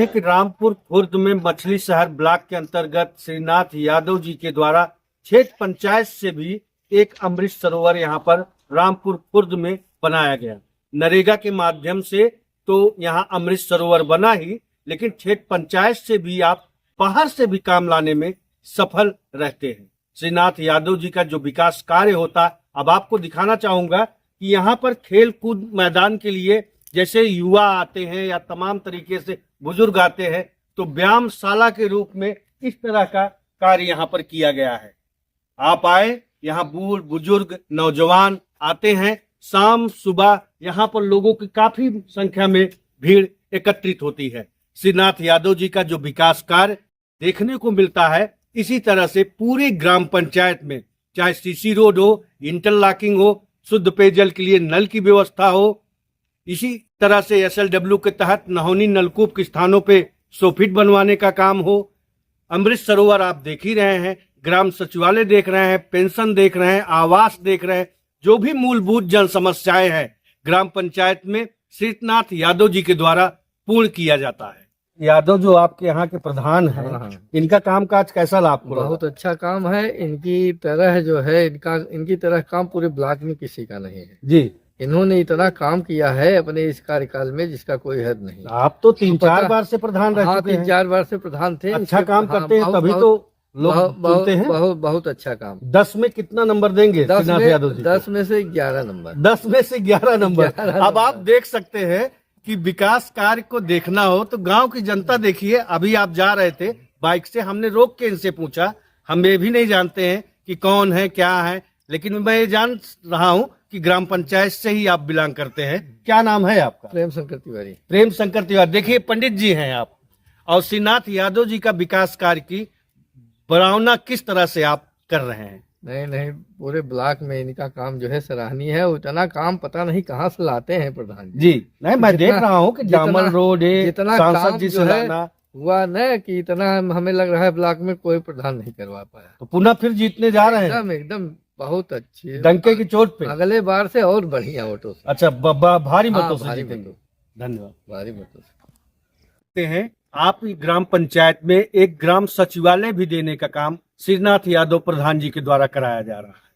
दें कि रामपुर खुर्द में मछली शहर ब्लॉक के अंतर्गत श्रीनाथ यादव जी के द्वारा क्षेत्र पंचायत से भी एक अमृत सरोवर यहाँ पर रामपुर खुर्द में बनाया गया। नरेगा के माध्यम से तो यहाँ अमृत सरोवर बना ही, लेकिन क्षेत्र पंचायत से भी आप बाहर से भी काम लाने में सफल रहते हैं। श्रीनाथ यादव जी का जो विकास कार्य होता, अब आपको दिखाना चाहूंगा कि यहाँ पर खेल कूद मैदान के लिए जैसे युवा आते हैं या तमाम तरीके से बुजुर्ग आते हैं, तो व्यायामशाला के रूप में इस तरह का कार्य यहाँ पर किया गया है। आप आए, यहाँ बूढ़ बुजुर्ग नौजवान आते हैं, शाम सुबह यहाँ पर लोगों की काफी संख्या में भीड़ एकत्रित होती है। श्रीनाथ यादव जी का जो विकास कार्य देखने को मिलता है, इसी तरह से पूरे ग्राम पंचायत में चाहे सीसी रोड हो, इंटरलॉकिंग हो, शुद्ध पेयजल के लिए नल की व्यवस्था हो, इसी तरह से SLW के तहत नहौनी नलकूप के स्थानों पे सोफिट बनवाने का काम हो, अमृत सरोवर आप देख ही रहे हैं, ग्राम सचिवालय देख रहे हैं, पेंशन देख रहे हैं, आवास देख रहे हैं, जो भी मूलभूत जन समस्याएं हैं ग्राम पंचायत में श्रीनाथ यादव जी के द्वारा पूर्ण किया जाता है। यादव जो आपके यहाँ के प्रधान हैं, हाँ। इनका कामकाज कैसा आपको लगा? बहुत अच्छा काम है। इनकी तरह जो है इनकी तरह काम पूरे ब्लॉक में किसी का नहीं है जी। इन्होंने इतना काम किया है अपने इस कार्यकाल में जिसका कोई हद नहीं। आप तो 3-4 बार से प्रधान रह चुके हैं। 3-4 बार से प्रधान थे। अच्छा काम करते हैं, तभी तो लोग सुनते हैं। बहुत अच्छा काम। 10 में कितना नंबर देंगे श्रीनाथ यादव जी? 10 में से 11 नंबर। 10 में से 11 नंबर। अब आप देख सकते हैं कि विकास कार्य को देखना हो तो गांव की जनता देखिए। अभी आप जा रहे थे बाइक से, हमने रोक के इनसे पूछा, हम ये भी नहीं जानते हैं कि कौन है क्या है, लेकिन मैं ये जान रहा हूं कि ग्राम पंचायत से ही आप बिलोंग करते हैं। क्या नाम है आपका? प्रेम शंकर तिवारी। प्रेम शंकर तिवारी। देखिए पंडित जी हैं आप, और श्रीनाथ यादव जी का विकास कार्य की बढ़ावना किस तरह से आप कर रहे हैं? नहीं, पूरे ब्लॉक में इनका काम जो है सराहनीय है। उतना काम पता नहीं कहाँ से लाते हैं प्रधान जी। नहीं, मैं देख रहा हूँ कि जामल रोड है, जितना सांसद जी जो है से हुआ न कि इतना हमें लग रहा है ब्लॉक में कोई प्रधान नहीं करवा पाया। तो पुनः फिर जीतने जा रहे हैं एकदम बहुत अच्छी डंके की चोट पे। अगले बार से और बढ़िया वोटों से। अच्छा, भारी मतों से भारी जीतेंगे। धन्यवाद। भारी मतों से हैं आप ग्राम पंचायत में एक ग्राम सचिवालय भी देने का काम श्रीनाथ यादव प्रधान जी के द्वारा कराया जा रहा है।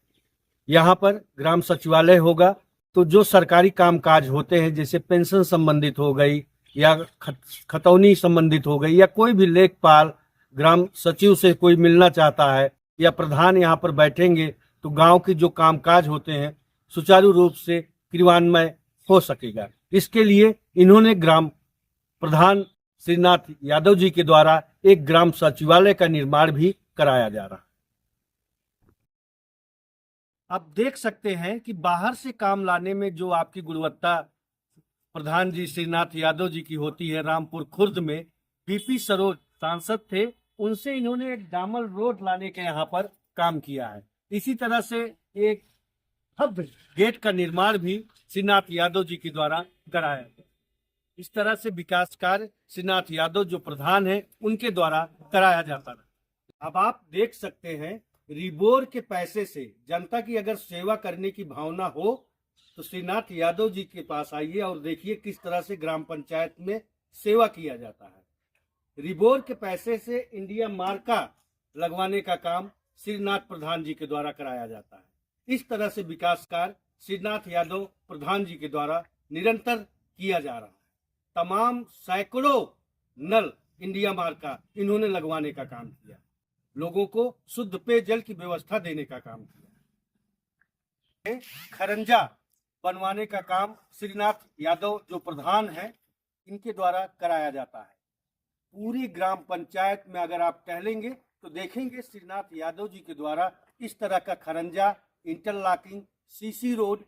यहाँ पर ग्राम सचिवालय होगा तो जो सरकारी कामकाज होते हैं, जैसे पेंशन संबंधित हो गई या खतौनी संबंधित हो गई, या कोई भी लेखपाल ग्राम सचिव से कोई मिलना चाहता है या प्रधान यहाँ पर बैठेंगे तो गांव के जो कामकाज होते हैं सुचारू रूप से क्रियान्वय हो सकेगा। इसके लिए इन्होंने ग्राम प्रधान श्रीनाथ यादव जी के द्वारा एक ग्राम सचिवालय का निर्माण भी कराया जा रहा है। आप देख सकते हैं कि बाहर से काम लाने में जो आपकी गुणवत्ता प्रधान जी श्रीनाथ यादव जी की होती है, रामपुर खुर्द में BP सरोज सांसद थे, उनसे इन्होंने एक डामर रोड लाने के यहाँ पर काम किया है। इसी तरह से एक हब गेट का निर्माण भी श्रीनाथ यादव जी के द्वारा कराया गया। इस तरह से विकास कार्य श्रीनाथ यादव जो प्रधान है उनके द्वारा कराया जाता है। अब आप देख सकते हैं, रिबोर के पैसे से जनता की अगर सेवा करने की भावना हो तो श्रीनाथ यादव जी के पास आइए और देखिए किस तरह से ग्राम पंचायत में सेवा किया जाता है। रिबोर के पैसे से इंडिया मार्का लगवाने का काम श्रीनाथ प्रधान जी के द्वारा कराया जाता है। इस तरह से विकास कार्य श्रीनाथ यादव प्रधान जी के द्वारा निरंतर किया जा रहा है। तमाम सैकड़ों नल इंडिया मार्का इन्होंने लगवाने का काम किया, लोगों को शुद्ध पेयजल की व्यवस्था देने का काम किया, खरंजा बनवाने का काम श्रीनाथ यादव जो प्रधान है इनके द्वारा कराया जाता है। पूरी ग्राम पंचायत में अगर आप टहलेंगे तो देखेंगे श्रीनाथ यादव जी के द्वारा इस तरह का खरंजा, इंटरलॉकिंग, CC रोड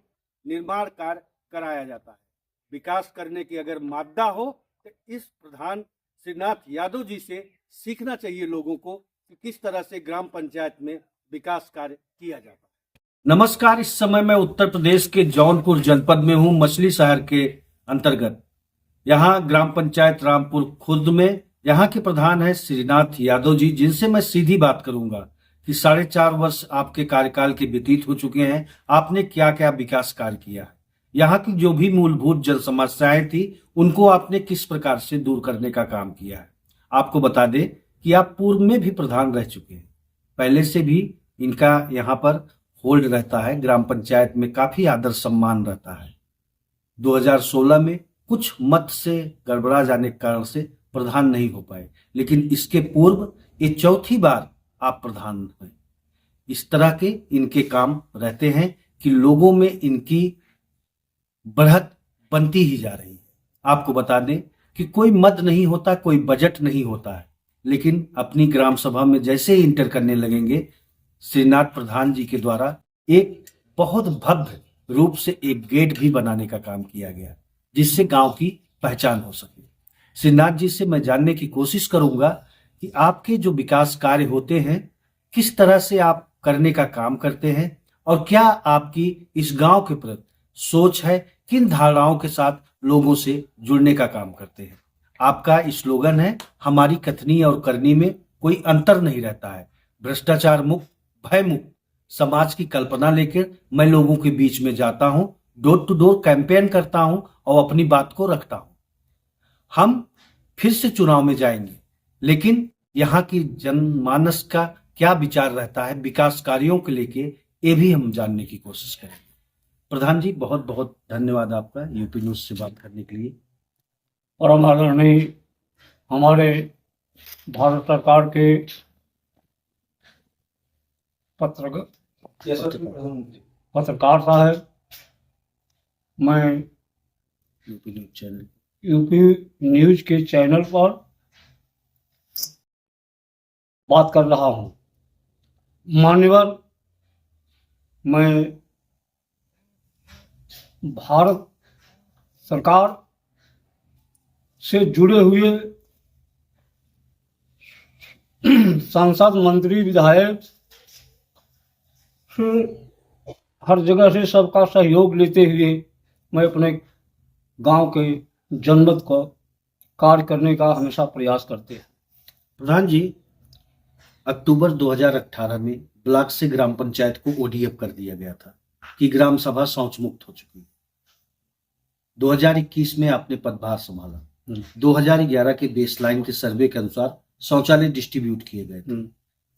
निर्माण कार्य कराया जाता है। विकास करने की अगर मादा हो तो इस प्रधान श्रीनाथ यादव जी से सीखना चाहिए लोगों को कि किस तरह से ग्राम पंचायत में विकास कार्य किया जाता है। नमस्कार, इस समय मैं उत्तर प्रदेश के जौनपुर जनपद में हूं, मछली शहर के अंतर्गत। यहाँ ग्राम पंचायत रामपुर खुर्द में यहाँ के प्रधान है श्रीनाथ यादव जी, जिनसे मैं सीधी बात करूंगा कि 4.5 वर्ष आपके कार्यकाल के व्यतीत हो चुके हैं, आपने क्या क्या विकास कार्य किया है। यहाँ की जो भी मूलभूत जल समस्याएं थी उनको आपने किस प्रकार से दूर करने का काम किया है। आपको बता दें कि आप पूर्व में भी प्रधान रह चुके हैं, पहले से भी इनका यहाँ पर होल्ड रहता है, ग्राम पंचायत में काफी आदर सम्मान रहता है। 2016 में कुछ मत से गड़बड़ा जाने के कारण से प्रधान नहीं हो पाए, लेकिन इसके पूर्व ये चौथी बार आप प्रधान हैं। इस तरह के इनके काम रहते हैं कि लोगों में इनकी बढ़त बनती ही जा रही है। आपको बता दें कि कोई मद नहीं होता, कोई बजट नहीं होता है, लेकिन अपनी ग्राम सभा में जैसे ही इंटर करने लगेंगे, श्रीनाथ प्रधान जी के द्वारा एक बहुत भव्य रूप से एक गेट भी बनाने का काम किया गया, जिससे गांव की पहचान हो सके। श्रीनाथ जी से मैं जानने की कोशिश करूंगा कि आपके जो विकास कार्य होते हैं किस तरह से आप करने का काम करते हैं और क्या आपकी इस गांव के प्रति सोच है, किन धारणाओं के साथ लोगों से जुड़ने का काम करते हैं। आपका स्लोगन है, हमारी कथनी और करनी में कोई अंतर नहीं रहता है, भ्रष्टाचार मुक्त, भय मुक्त समाज की कल्पना लेकर मैं लोगों के बीच में जाता हूं, डोर टू डोर कैंपेन करता हूं और अपनी बात को रखता हूं। हम फिर से चुनाव में जाएंगे, लेकिन यहाँ की जनमानस का क्या विचार रहता है विकास कार्यों को लेके, ये भी हम जानने की कोशिश करेंगे। प्रधान जी, बहुत बहुत धन्यवाद आपका यूपी न्यूज से बात करने के लिए। परम आदरणीय हमारे भारत सरकार के पत्रकार साहब, मैं UP news channel UP news के चैनल पर बात कर रहा हूँ। मान्यवर, मैं भारत सरकार से जुड़े हुए सांसद, मंत्री, विधायक से हर जगह से सबका सहयोग लेते हुए मैं अपने गांव के जनमत को कार्य करने का हमेशा प्रयास करते हैं। प्रधान जी, अक्टूबर 2018 में ब्लॉक से ग्राम पंचायत को ओडीएफ कर दिया गया था कि ग्राम सभा शौच मुक्त हो चुकी। 2021 में आपने पदभार संभाला। 2011 के बेसलाइन के सर्वे के अनुसार शौचालय डिस्ट्रीब्यूट किए गए थे।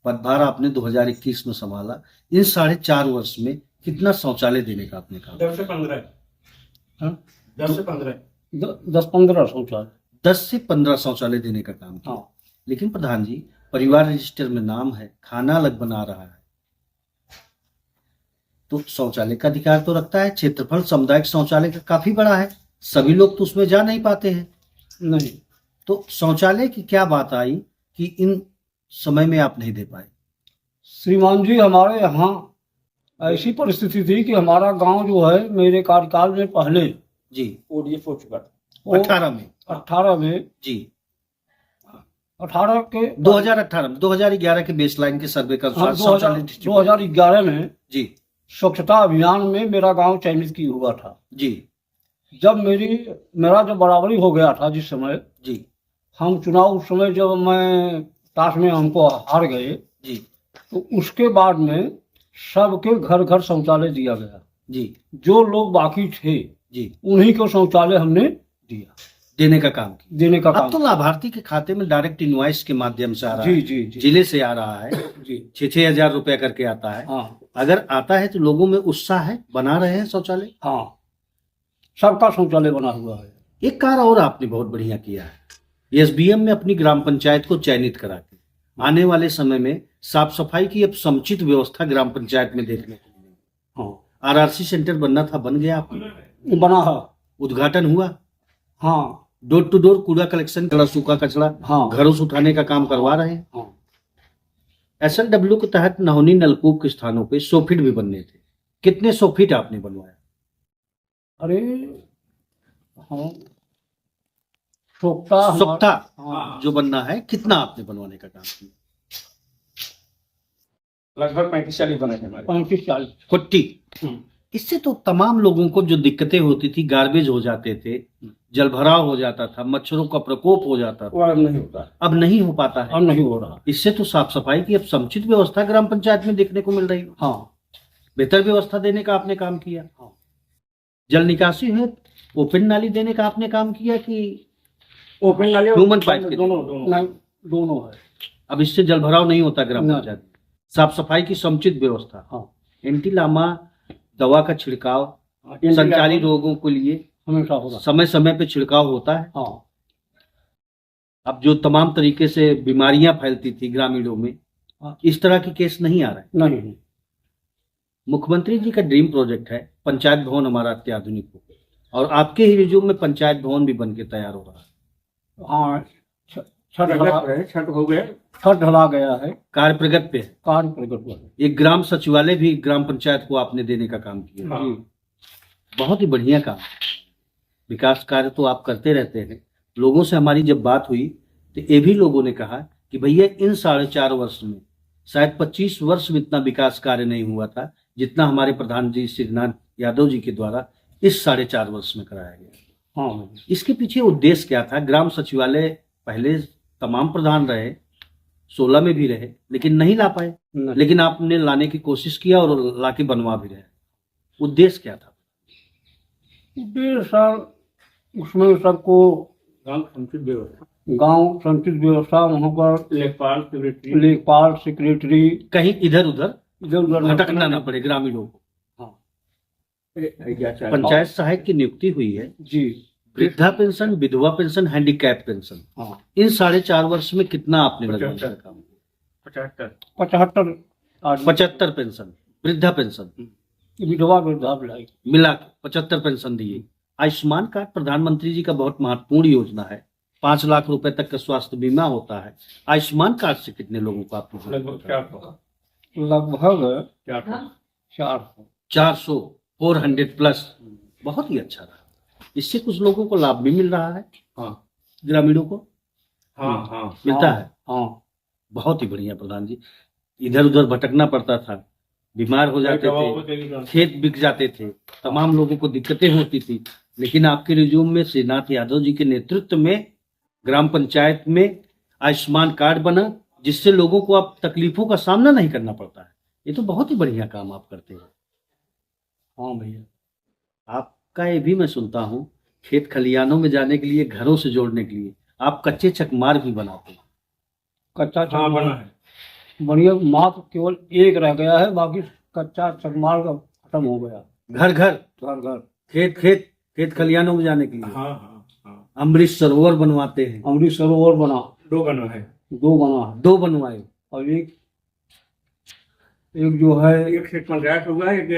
पदभार आपने 2021 में संभाला। इन 4.5 वर्ष में कितना शौचालय देने का आपने कहा? 10 से 15 शौचालय, 10 से 15 शौचालय देने का काम किया। लेकिन प्रधान जी, परिवार रजिस्टर में नाम है, खाना अलग बना रहा है, तो शौचालय का अधिकार तो रखता है। क्षेत्रफल सामुदायिक शौचालय का काफी बड़ा है, सभी लोग तो उसमें जा नहीं पाते हैं। नहीं, तो शौचालय की क्या बात आई कि इन समय में आप नहीं दे पाए? श्रीमान जी, हमारे यहाँ ऐसी परिस्थिति थी कि हमारा गांव जो है मेरे कार्यकाल में पहले जी ओडीएफ हो चुका था। 18 में 18 में जी 18 के 2011 के बेसलाइन के सर्वे का अनुसार शौचालय डिस्ट्रीब्यूट 2011 में जी स्वच्छता अभियान में मेरा गांव चयनित की हुआ था। जी जब मेरा जब बराबरी हो गया था, जिस समय जी हम चुनाव, उस समय जब मैं टास में हमको हार गए जी, तो उसके बाद में सबके घर घर शौचालय दिया गया जी। जो लोग बाकी थे जी, उन्हीं को शौचालय हमने दिया, देने का काम किया। देने का अब काम। तो लाभार्थी के खाते में डायरेक्ट इनवॉइस के माध्यम से आ रहा जी है, जी जी जिले से आ रहा है जी। 6-6 हजार रुपया करके आता है। हाँ अगर आता है तो लोगों में उत्साह है, बना रहे हैं शौचालय। हाँ, सबका शौचालय बना हुआ है। एक कार्य और आपने बहुत बढ़िया किया है, एसबीएम में अपनी ग्राम पंचायत को चयनित करा के आने वाले समय में साफ सफाई की अब समुचित व्यवस्था ग्राम पंचायत में देखने को मिलेगी। हाँ, आरआरसी सेंटर बनना था, बन गया आपका, बना है। उद्घाटन हुआ। हाँ डोर टू डोर कूड़ा कलेक्शन, सूखा कचरा हाँ घरों से उठाने का काम करवा रहे हैं। हाँ। एसएलडब्ल्यू के तहत नहोनी नलकूप के स्थानों पे 100 फीट भी बनने थे। कितने 100 फीट आपने बनवाया? अरे हाँ, सोखता सोखता हाँ, जो बनना है, कितना आपने बनवाने का काम किया? लगभग 35-40 बने थे। 35-40 40। इससे तो तमाम लोगों को जो दिक्कतें होती थी, गार्बेज हो जाते थे, जलभराव हो जाता था, मच्छरों का प्रकोप हो जाता था, वो अब नहीं होता, अब नहीं हो पाता है। अब नहीं हो रहा। इससे तो साफ सफाई की अब समुचित व्यवस्था ग्राम पंचायत में देखने को मिल रही है। हाँ, बेहतर व्यवस्था देने का आपने काम किया। जल निकासी है, ओपन नाली देने का आपने काम किया कि ओपन नाली ह्यूमन पाइप के दोनों नहीं, दोनों है। अब इससे जल भराव नहीं होता ग्राम नहीं। पंचायत में? साफ सफाई की समुचित व्यवस्था, हाँ। एंटी लामा दवा का छिड़काव संचारी रोगों के लिए हमेशा होगा। समय समय पे छिड़काव होता है। हाँ। अब जो तमाम तरीके से बीमारियां फैलती थी ग्रामीणों में, हाँ। इस तरह की केस नहीं आ रहा है। नहीं। मुख्यमंत्री जी का ड्रीम प्रोजेक्ट है पंचायत भवन हमारा अत्याधुनिक हो, और आपके ही रिज्यूम में पंचायत भवन भी बन के तैयार हो रहा है। हाँ, छत हो गया, छत ढला गया है, कार्य प्रगति पे है। कार्य प्रगति हुआ है। एक ग्राम सचिवालय भी ग्राम पंचायत को आपने देने का काम किया। हाँ। बहुत ही बढ़िया काम। विकास कार्य तो आप करते रहते हैं। लोगों से हमारी जब बात हुई तो ये भी लोगों ने कहा कि भैया इन 4.5 वर्ष में शायद 25 वर्ष में इतना विकास कार्य नहीं हुआ था जितना हमारे प्रधान जी श्रीनाथ यादव जी के द्वारा इस 4.5 वर्ष में कराया गया। हाँ। इसके पीछे उद्देश्य क्या था? ग्राम सचिवालय पहले तमाम प्रधान रहे, 16 में भी रहे, लेकिन नहीं ला पाए, नहीं। लेकिन आपने लाने की कोशिश किया और लाके बनवा भी रहे। उद्देश्य क्या था? उद्देश्य सर उसमें सबको गांव संचित व्यवस्था, वहाँ पर लेखपाल सेक्रेटरी कहीं इधर उधर इधर उधर भटकना ना पड़े ग्रामीणों को। हाँ। पंचायत सहायक की नियुक्ति हुई है जी। वृद्धा पेंशन, विधवा पेंशन, हैंडीकैप पेंशन। हाँ। इन 4.5 वर्ष में कितना आपने लगवाया काम? 75 पेंशन, वृद्धा पेंशन विधवा वृद्धा मिला के 75 पेंशन दिए। आयुष्मान कार्ड प्रधानमंत्री जी का बहुत महत्वपूर्ण योजना है। 5 लाख रुपए तक का स्वास्थ्य बीमा होता है। आयुष्मान कार्ड से कितने लोगों को आपने? लगभग 400 400 प्लस। बहुत ही अच्छा रहा। इससे कुछ लोगों को लाभ भी मिल रहा है। हाँ। ग्रामीणों को हाँ मिलता है। हाँ। बहुत ही बढ़िया प्रधान जी। इधर उधर भटकना पड़ता था, बीमार हो जाते थे, खेत बिक जाते थे, तमाम लोगों को दिक्कतें होती थी, लेकिन आपके रिज्यूम में श्रीनाथ यादव जी के नेतृत्व में ग्राम पंचायत में आयुष्मान कार्ड बना, जिससे लोगों को अब तकलीफों का सामना नहीं करना पड़ता है। ये तो बहुत ही बढ़िया काम आप करते हैं। हाँ भैया। आपका ये भी मैं सुनता हूँ, खेत खलियानों में जाने के लिए, घरों से जोड़ने के लिए आप कच्चे चकमार्ग भी बनाते हैं। कच्चा बना है बढ़िया, मात्र केवल एक रह गया है, बाकी कच्चा चकमार्ग खत्म हो गया। घर घर घर खेत खलियानों में जाने के लिए। हाँ। अमृत सरोवर बनवाते हैं। अमृत सरोवर बना, 2 बना है। 2 बनवाए। और एक जो है, एक क्षेत्र पंचायत होगा, एक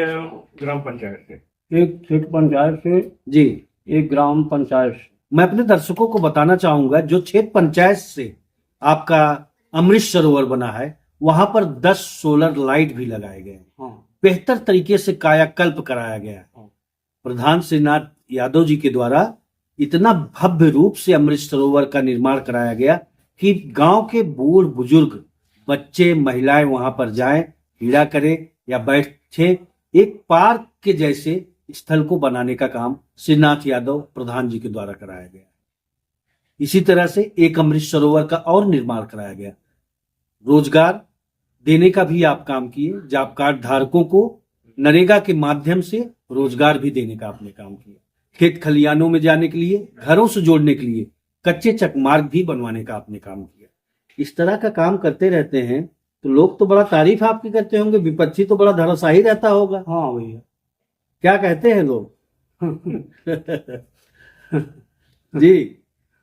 ग्राम पंचायत से। एक क्षेत्र पंचायत से जी, एक ग्राम पंचायत से। मैं अपने दर्शकों को बताना चाहूंगा, जो क्षेत्र पंचायत से आपका अमृत सरोवर बना है, वहां पर 10 सोलर लाइट भी लगाए गए। हाँ। बेहतर तरीके से कायाकल्प कराया गया। हाँ। प्रधान श्रीनाथ यादव जी के द्वारा इतना भव्य रूप से अमृत सरोवर का निर्माण कराया गया कि गांव के बूढ़ बुजुर्ग, बच्चे, महिलाएं वहां पर जाएं, क्रीड़ा करें या बैठे। एक पार्क के जैसे स्थल को बनाने का काम श्रीनाथ यादव प्रधान जी के द्वारा कराया गया। इसी तरह से एक अमृत सरोवर का और निर्माण कराया गया। रोजगार देने का भी आप काम किए। जॉब कार्ड धारकों को नरेगा के माध्यम से रोजगार भी देने का आपने काम किया। खेत खलियानों में जाने के लिए, घरों से जोड़ने के लिए कच्चे चकमार्ग भी बनवाने का आपने काम किया। इस तरह का काम करते रहते हैं तो लोग तो बड़ा तारीफ आपकी करते होंगे, विपक्षी तो बड़ा धराशायी रहता होगा। हाँ भैया। क्या कहते हैं लोग? जी,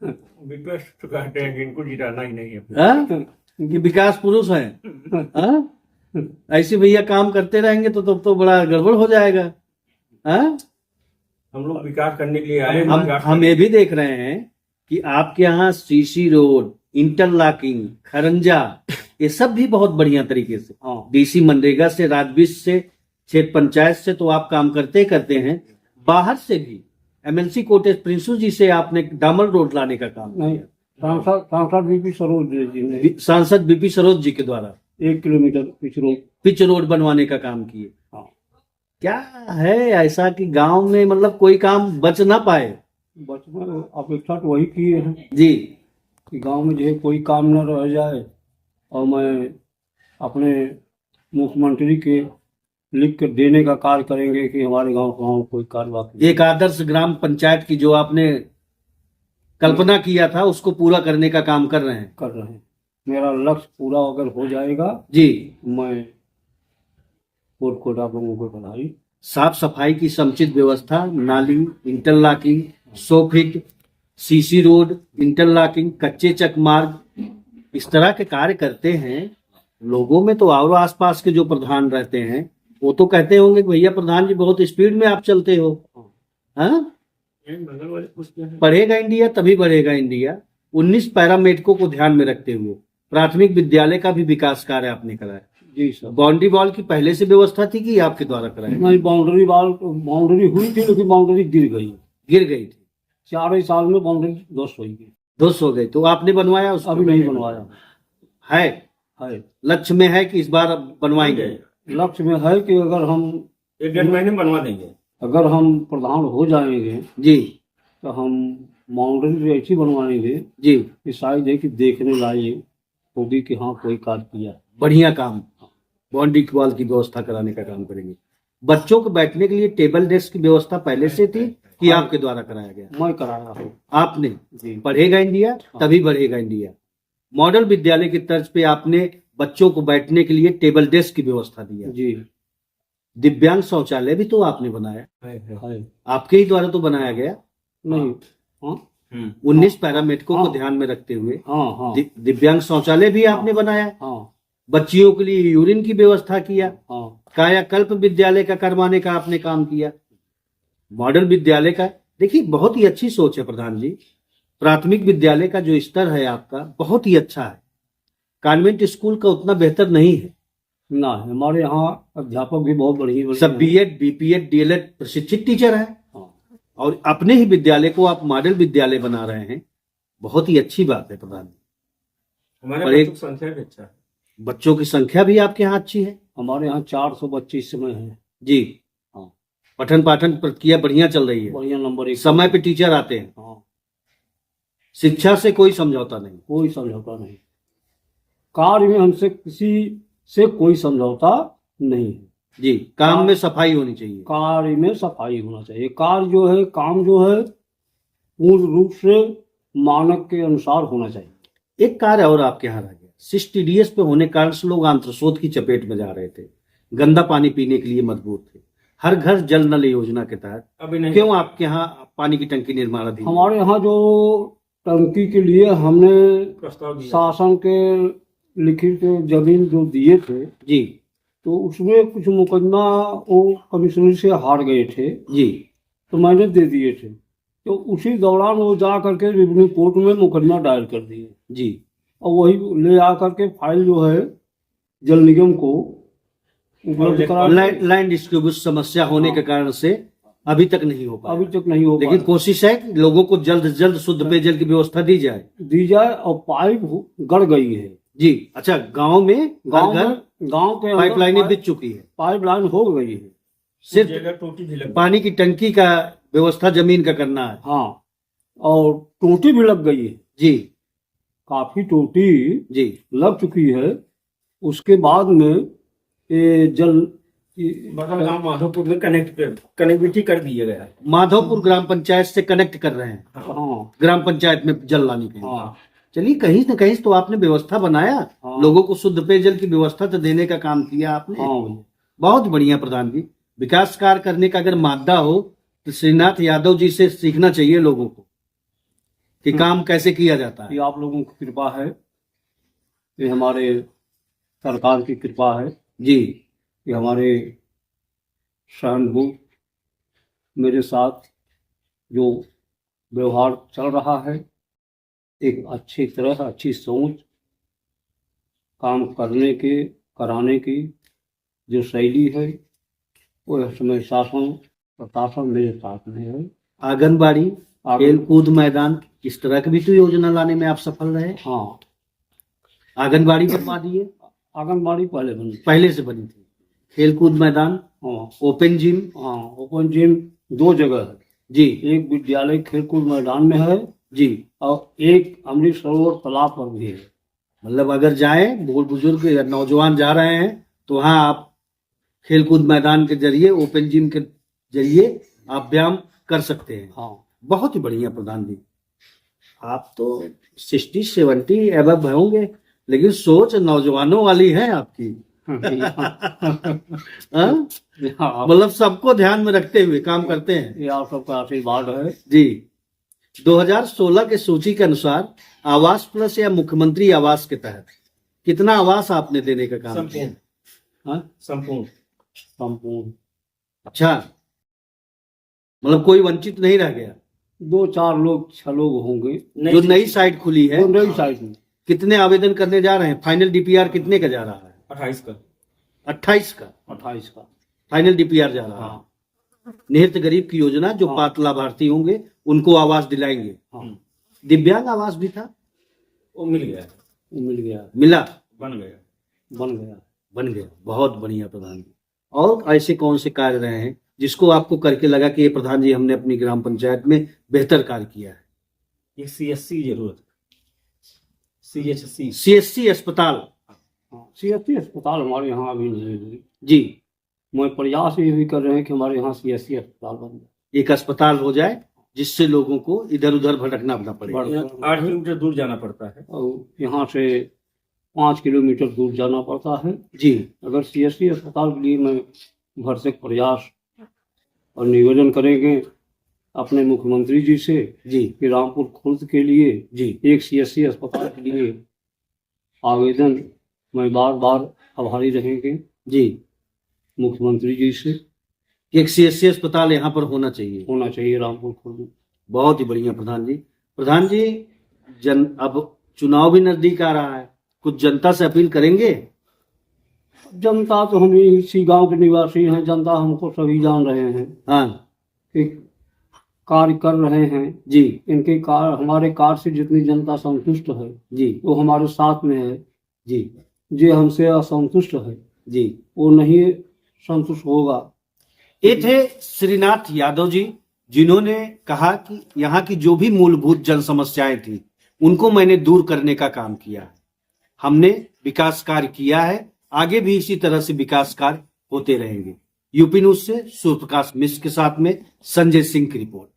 विपक्ष तो कहते हैं कि इनको जिताना ही नहीं है। हाँ? कि विकास पुरुष है। हाँ? ऐसे भैया काम करते रहेंगे तो तब तो बड़ा गड़बड़ हो जाएगा। हाँ? हम लोग विकास करने के लिए आए हैं। हम ये भी देख रहे हैं कि आपके यहाँ सीसी रोड, इंटरलॉकिंग, खरंजा, ये सब भी बहुत बढ़िया तरीके से। हाँ। डीसी मनरेगा से, राजविश से, क्षेत्र पंचायत से तो आप काम करते हैं। बाहर से भी एमएलसी कोटेज प्रिंसू जी से आपने डामर रोड लाने का काम नहीं, किया। सांसद बीपी सरोज जी ने सांसद बीपी सरोज जी के द्वारा 1 किलोमीटर पिच रोड बनवाने का काम किए। हाँ। क्या है ऐसा कि गांव में मतलब कोई काम बच ना पाए? बचपन अपेक्षा तो वही किए हैं जी, कि गांव में जो है कोई काम न रह जाए। और मैं अपने मुख्यमंत्री के लिख कर देने का कार्य करेंगे कि हमारे गांव कोई कार्य एक आदर्श ग्राम पंचायत की जो आपने कल्पना किया था उसको पूरा करने का काम कर रहे हैं। कर रहे हैं। मेरा लक्ष्य पूरा अगर हो जाएगा, जी, मैं कोट आप लोगों को बधाई। साफ सफाई की समुचित व्यवस्था, नाली, interlocking, 100 feet CC road, interlocking, कच्चे चक मार्ग, इस तरह के कार्य करते हैं। लोगों में तो और आसपास के जो प्रधान रहते हैं वो तो कहते होंगे कि भैया प्रधान जी बहुत स्पीड में आप चलते हो। हाँ, पढ़ेगा इंडिया तभी बढ़ेगा इंडिया। 19 पैरामेडिकों को ध्यान में रखते हुए प्राथमिक विद्यालय का भी विकास कार्य आपने कराया। जी सर। बाउंड्री वॉल की पहले से व्यवस्था थी कि आपके द्वारा कराया? नहीं, बाउंड्री हुई थी, लेकिन बाउंड्री गिर गई थी। 4 ही साल में बाउंड्री ध्वस्त हो गई। तो आपने बनवाया उसको? अभी नहीं बनवाया है लक्ष्य में है कि इस बार बनवाएंगे? लक्ष्य में है कि अगर हम 1-1.5 महीने में बनवा देंगे। अगर हम प्रधान हो जाएंगे जी, तो हम बाउंड्री ऐसी बनवाएंगे जी, कि शायद है कि देखने लायक होगी कि हाँ कोई कार्य किया। बढ़िया काम। बाउंड्री वॉल की व्यवस्था कराने का काम करेंगे। बच्चों को बैठने के लिए टेबल डेस्क की व्यवस्था पहले से थी कि आपके द्वारा कराया गया? मैं कराया हूँ। आपने? जी। पढ़ेगा इंडिया तभी बढ़ेगा इंडिया। मॉडल विद्यालय की तर्ज पे आपने बच्चों को बैठने के लिए टेबल डेस्क की व्यवस्था दिया। जी। दिव्यांग शौचालय भी तो आपने बनाया? है। आपके ही द्वारा तो बनाया गया? नहीं। हाँ 19 पैरामेडिकों को हाँ। ध्यान में रखते हुए हाँ दिव्यांग शौचालय भी आपने बनाया। हाँ बच्चियों के लिए यूरिन की व्यवस्था किया। हाँ। कायाकल्प विद्यालय का करवाने का आपने काम किया। मॉडल विद्यालय का देखिए, बहुत ही अच्छी सोच है प्रधान जी। प्राथमिक विद्यालय का जो स्तर है आपका बहुत ही अच्छा है। कॉन्वेंट स्कूल का उतना बेहतर नहीं है ना। हमारे यहाँ अध्यापक भी बहुत बढ़िया सब बीएड, बीपीएड, डीएलएड प्रशिक्षित टीचर है। हाँ। और अपने ही विद्यालय को आप मॉडल विद्यालय बना रहे हैं, बहुत ही अच्छी बात है प्रधान जी। हमारे और बच्चों की संख्या भी अच्छा है। बच्चों की संख्या भी आपके यहाँ अच्छी है। हमारे यहाँ 400 बच्चे इस समय हैं। जी। हाँ। पठन पाठन प्रक्रिया बढ़िया चल रही है। बढ़िया नंबर 1 समय पे टीचर आते हैं। हाँ। शिक्षा से कोई समझौता नहीं। कोई समझौता नहीं। कार्य में हमसे किसी से कोई समझौता नहीं है। जी, काम में सफाई होनी चाहिए। कार्य में सफाई होना चाहिए। कार्य जो है, काम जो है पूर्ण रूप से मानक के अनुसार होना चाहिए। एक कार्य और आपके यहाँ रह गया, सिस्टीडीएस पे होने के कारण से लोग आंत्रशोथ की चपेट में जा रहे थे, गंदा पानी पीने के लिए मजबूर थे। हर घर जल नल योजना के तहत अभी नहीं। क्यों आपके यहाँ पानी की टंकी निर्माणाधीन? हमारे यहाँ जो टंकी के लिए हमने प्रस्ताव दिया। शासन के लिखित जमीन जो दिए थे, जी तो उसमें कुछ मुकदमा वो कमिश्नरी से हार गए थे, जी, तो मैंने दे दिए थे। तो उसी दौरान वो जा करके रेवेन्यू कोर्ट में मुकदमा दायर कर दिए जी। और वही ले आ करके फाइल जो है जल निगम को उपलब्ध करा। लैंड डिस्ट्रीब्यूट समस्या होने के कारण से अभी तक नहीं हो पाया। अभी तक नहीं हो लेकिन पाया। कोशिश है कि लोगों को जल्द से जल्द शुद्ध पेयजल की व्यवस्था दी जाए। और पाइप गड़ गई है। जी, अच्छा, गांव में गांव घर के पाइपलाइनें बिछ चुकी है। पाइपलाइन हो गई है। सिर्फ जगह टूटी भी लग पानी की टंकी का व्यवस्था जमीन का करना है। हाँ, और टोटी भी लग गई है। जी काफी टोटी जी, लग चुकी है। उसके बाद में ये जल बगल गांव माधोपुर में कनेक्टिविटी कर दिया गया है। माधोपुर ग्राम पंचायत से कनेक्ट कर रहे हैं हाँ ग्राम पंचायत में जल लाने के लिए। हाँ चलिए, कहीं न कहीं तो आपने व्यवस्था बनाया। हाँ। लोगों को शुद्ध पेयजल की व्यवस्था तो देने का काम किया आपने। हाँ भैया। बहुत बढ़िया प्रधान जी। विकास कार्य करने का अगर मादा हो तो श्रीनाथ यादव जी से सीखना चाहिए लोगों को कि काम कैसे किया जाता है। ये आप लोगों की कृपा है, ये हमारे सरकार की कृपा है जी, कि हमारे सहानुभूत मेरे साथ जो व्यवहार चल रहा है, एक अच्छी तरह अच्छी सोच, काम करने के कराने की जो शैली है, वो इस समय शासन प्रशासन मेरे साथ में है। आंगनबाड़ी, खेल कूद मैदान, इस तरह की भी तो योजना लाने में आप सफल रहे। हाँ, आंगनबाड़ी बनवा दिए, आंगनबाड़ी पहले बनी। पहले से बनी थी। खेल कूद मैदान, हाँ ओपन जिम। हाँ, ओपन जिम 2 जगह है। जी एक विद्यालय खेलकूद मैदान में है जी, और एक अमृत सरोवर तालाब पर भी है। मतलब अगर जाए बूढ़ बुजुर्ग या नौजवान जा रहे हैं तो वहाँ आप खेलकूद मैदान के जरिए, ओपन जिम के जरिए आप व्यायाम कर सकते हैं। हाँ बहुत ही बढ़िया प्रधान जी। आप तो 60-70 एबव होंगे, लेकिन सोच नौजवानों वाली है आपकी। हाँ? हाँ, मतलब सबको ध्यान में रखते हुए काम करते हैं। ये आप सबका आशीर्वाद है। जी। 2016 के सूची के अनुसार आवास प्लस या मुख्यमंत्री आवास के तहत कितना आवास आपने देने का काम किया? संपूर्ण हाँ? संपूर्ण संपूर्ण अच्छा, मतलब कोई वंचित नहीं रह गया। 2-4 लोग 6 लोग होंगे जो नई साइट खुली है, जो नई साइड में। कितने आवेदन करने जा रहे हैं? फाइनल डीपीआर कितने का जा रहा है? 28 का 28 का 28 का। फाइनल डीपीआर जा रहा है। हाँ निहित गरीब की योजना, जो हाँ। पात्र लाभार्थी होंगे उनको आवास दिलाएंगे। हाँ, दिव्यांग आवास भी था, वो मिल गया, वो मिल गया, मिला, बन गया। बन गया। बन गया। बहुत बढ़िया प्रधान जी। और ऐसे कौन से कार्य रहे हैं जिसको आपको करके लगा कि ये प्रधान जी हमने अपनी ग्राम पंचायत में बेहतर कार्य किया है? ये CSC जरूरत है, CHC CSC अस्पताल। हाँ, CSC अस्पताल हमारे यहाँ अभी नहीं है। जी, मैं प्रयास ये भी कर रहे हैं कि हमारे यहाँ CSC अस्पताल बन जाए। एक अस्पताल हो जाए जिससे लोगों को इधर उधर भटकना ना पड़े। यहाँ 8 किलोमीटर दूर जाना पड़ता है। और यहाँ से 5 किलोमीटर दूर जाना पड़ता है। जी, अगर CSC अस्पताल के लिए मैं भरसक प्रयास और निवेदन करेंगे अपने मुख्यमंत्री जी से जी, कि रामपुर खुर्द के लिए जी, एक CSC अस्पताल के लिए आवेदन मैं बार बार आभारी रहेंगे जी। मुख्यमंत्री जी से। एक CSC अस्पताल यहाँ पर होना चाहिए। होना चाहिए रामपुर खुर्द में। बहुत ही बढ़िया प्रधान जी। प्रधान जी, अब चुनाव भी नजदीक आ रहा है, कुछ जनता से अपील करेंगे? जनता तो हम इसी गांव के निवासी हैं, जनता हमको सभी जान रहे हैं हाँ कि कार्य कर रहे हैं। जी, इनके कार्य, हमारे कार्य से जितनी जनता संतुष्ट है जी, वो हमारे साथ में है। जी, जो हमसे असंतुष्ट है जी। वो नहीं संतुष्ट होगा। ये थे श्रीनाथ यादव जी, जिन्होंने कहा कि यहाँ की जो भी मूलभूत जन समस्याएं थी उनको मैंने दूर करने का काम किया है। हमने विकास कार्य किया है, आगे भी इसी तरह से विकास कार्य होते रहेंगे। यूपी न्यूज से सूर्यप्रकाश मिश्र के साथ में संजय सिंह की रिपोर्ट।